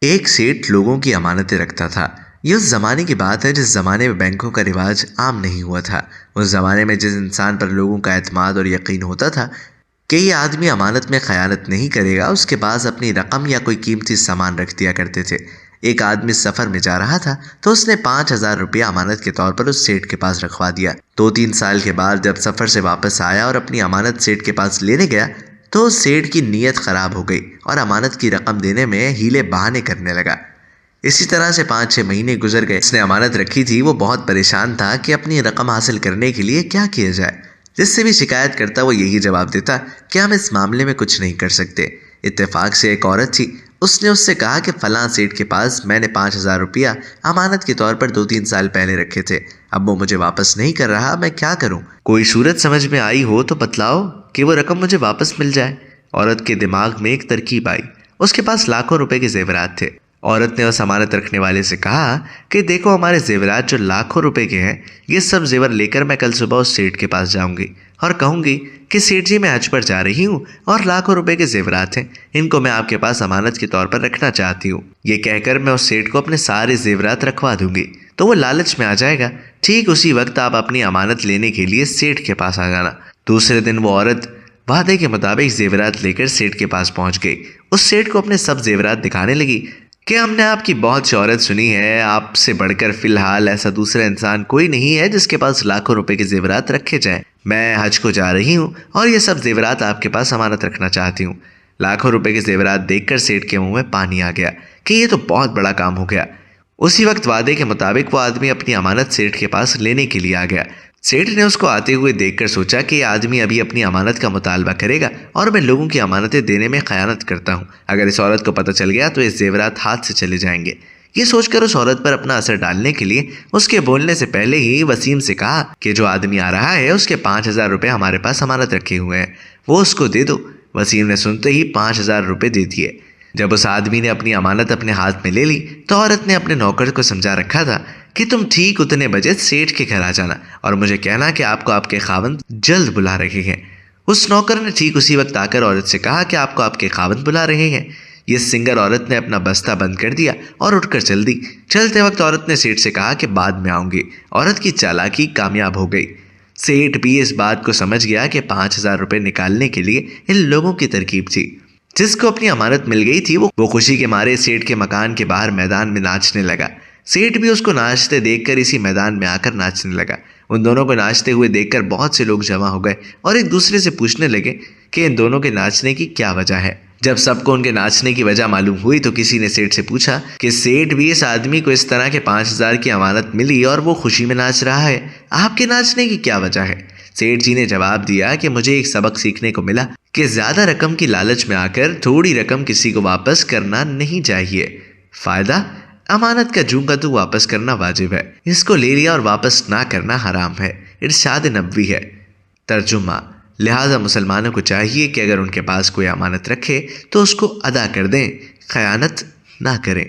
एक सेठ लोगों की अमानतें रखता था। ये उस जमाने की बात है जिस जमाने में बैंकों का रिवाज आम नहीं हुआ था। उस जमाने में जिस इंसान पर लोगों का एतमाद और यकीन होता था कि ये आदमी अमानत में खयानत नहीं करेगा, उसके पास अपनी रकम या कोई कीमती सामान रख दिया करते थे। एक आदमी सफर में जा रहा था तो उसने 5,000 रुपया अमानत के तौर पर उस सेठ के पास रखवा दिया। 2-3 साल के बाद जब सफर से वापस आया और अपनी अमानत सेठ के पास लेने गया तो सेठ की नीयत खराब हो गई और अमानत की रकम देने में हीले बहाने करने लगा। इसी तरह से 5-6 महीने गुजर गए। उसने अमानत रखी थी, वो बहुत परेशान था कि अपनी रकम हासिल करने के लिए क्या किया जाए। जिससे भी शिकायत करता वो यही जवाब देता कि हम इस मामले में कुछ नहीं कर सकते। इत्तेफाक से एक औरत थी, उसने उससे कहा कि फलां सेठ के पास मैंने 5,000 रुपया अमानत के तौर पर 2-3 साल पहले रखे थे, अब वो मुझे वापस नहीं कर रहा, मैं क्या करूं? कोई सूरत समझ में आई हो तो बतलाओ कि वो रकम मुझे वापस मिल जाए। औरत के दिमाग में एक तरकीब आई। उसके पास लाखों रुपए के जेवरात थे। औरत ने उस अमानत रखने वाले से कहा कि देखो, हमारे जेवरात जो लाखों रुपए के हैं, ये सब जेवर लेकर मैं कल सुबह उस सेठ के पास जाऊंगी और कहूंगी कि सेठ जी, मैं हज पर जा रही हूँ और लाखों रुपए के जेवरात हैं, इनको मैं आपके पास अमानत के तौर पर रखना चाहती हूँ। ये कहकर मैं उस सेठ को अपने सारे जेवरात रखवा दूंगी तो वो लालच में आ जाएगा। ठीक उसी वक्त आप अपनी अमानत लेने के लिए सेठ के पास आ जाना। दूसरे दिन वो औरत वादे के मुताबिक जेवरात लेकर सेठ के पास पहुंच गई। उस सेठ को अपने सब जेवरात दिखाने लगी कि हमने आपकी बहुत शोहरत सुनी है, आपसे बढ़कर फिलहाल ऐसा दूसरा इंसान कोई नहीं है जिसके पास लाखों रुपए के जेवरात रखे जाएं। मैं हज को जा रही हूँ और ये सब जेवरात आपके पास अमानत रखना चाहती हूँ। लाखों रुपए के जेवरात देखकर सेठ के मुंह में पानी आ गया कि ये तो बहुत बड़ा काम हो गया। उसी वक्त वादे के मुताबिक वो आदमी अपनी अमानत सेठ के पास लेने के लिए आ गया। सेठ ने उसको आते हुए देखकर सोचा कि यह आदमी अभी अपनी अमानत का मुतालबा करेगा और मैं लोगों की अमानतें देने में खयानत करता हूँ। अगर इस औरत को पता चल गया तो इस जेवरात हाथ से चले जाएंगे। ये सोचकर उस औरत पर अपना असर डालने के लिए उसके बोलने से पहले ही वसीम से कहा कि जो आदमी आ रहा है उसके 5,000 रुपये हमारे पास अमानत रखे हुए हैं, वो उसको दे दो। वसीम ने सुनते ही 5,000 रुपये दे दिए। जब उस आदमी ने अपनी अमानत अपने हाथ में ले ली तो औरत ने अपने नौकर को समझा रखा था कि तुम ठीक उतने बजे सेठ के घर आ जाना और मुझे कहना कि आपको आपके खावंद जल्द बुला रहे हैं। उस नौकर ने ठीक उसी वक्त आकर औरत से कहा कि आपको आपके खावंद बुला रहे हैं। ये सिंगर औरत ने अपना बस्ता बंद कर दिया और उठकर चल दी। चलते वक्त औरत ने सेठ से कहा कि बाद में आऊंगी। औरत की चालाकी कामयाब हो गई। सेठ भी इस बात को समझ गया कि 5,000 रुपये निकालने के लिए इन लोगों की तरकीब थी। जिसको अपनी अमानत मिल गई थी वो खुशी के मारे सेठ के मकान के बाहर मैदान में नाचने लगा। सेठ भी उसको नाचते देखकर इसी मैदान में आकर नाचने लगा। उन दोनों को नाचते हुए देखकर बहुत से लोग जमा हो गए और एक दूसरे से पूछने लगे कि इन दोनों के नाचने की क्या वजह है। जब सबको उनके नाचने की वजह मालूम हुई तो किसी ने सेठ से पूछा कि सेठ भी, इस आदमी को इस तरह के 5,000 की अमानत मिली और वो खुशी में नाच रहा है, आपके नाचने की क्या वजह है? सेठ जी ने जवाब दिया कि मुझे एक सबक सीखने को मिला कि ज्यादा रकम की लालच में आकर थोड़ी रकम किसी को वापस करना नहीं चाहिए। फायदा, अमानत का जूं का तू वापस करना वाजिब है, इसको ले लिया और वापस ना करना हराम है। इरशाद नबवी है। तर्जुमा, लिहाजा मुसलमानों को चाहिए कि अगर उनके पास कोई अमानत रखे तो उसको अदा कर दें, खयानत ना करें।